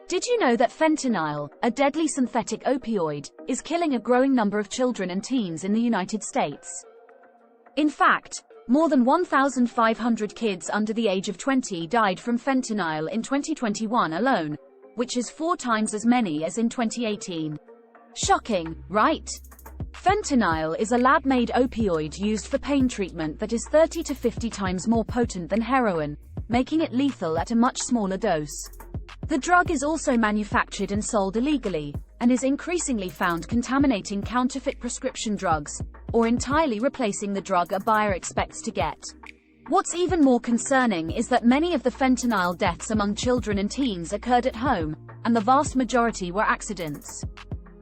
Did you know that fentanyl, a deadly synthetic opioid, is killing a growing number of children and teens in the United States? In fact, more than 1,500 kids under the age of 20 died from fentanyl in 2021 alone, which is 4 times as many as in 2018. Shocking, right? Fentanyl is a lab-made opioid used for pain treatment that is 30 to 50 times more potent than heroin, making it lethal at a much smaller dose. The drug is also manufactured and sold illegally, and is increasingly found contaminating counterfeit prescription drugs, or entirely replacing the drug a buyer expects to get. What's even more concerning is that many of the fentanyl deaths among children and teens occurred at home, and the vast majority were accidents.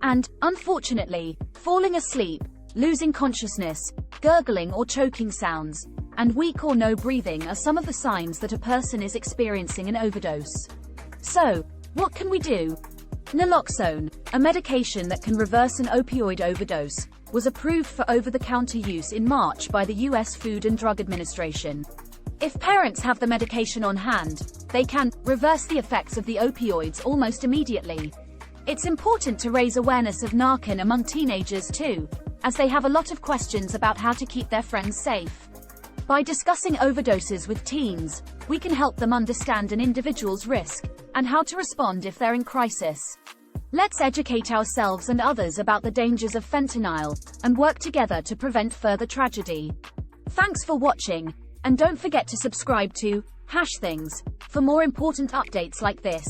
And, unfortunately, falling asleep, losing consciousness, gurgling or choking sounds, and weak or no breathing are some of the signs that a person is experiencing an overdose. So, what can we do? NALOXONE, a medication that can reverse an opioid overdose, was approved for over-the-counter use in March by the U.S. Food and Drug Administration. If parents have the medication on hand, they can reverse the effects of the opioids almost immediately. It's important to raise awareness of Narcan among teenagers too, as they have a lot of questions about how to keep their friends safe. By discussing overdoses with teens, we can help them understand an individual's risk and how to respond if they're in crisis. Let's educate ourselves and others about the dangers of fentanyl and work together to prevent further tragedy. Thanks for watching, and don't forget to subscribe to #things for more important updates like this.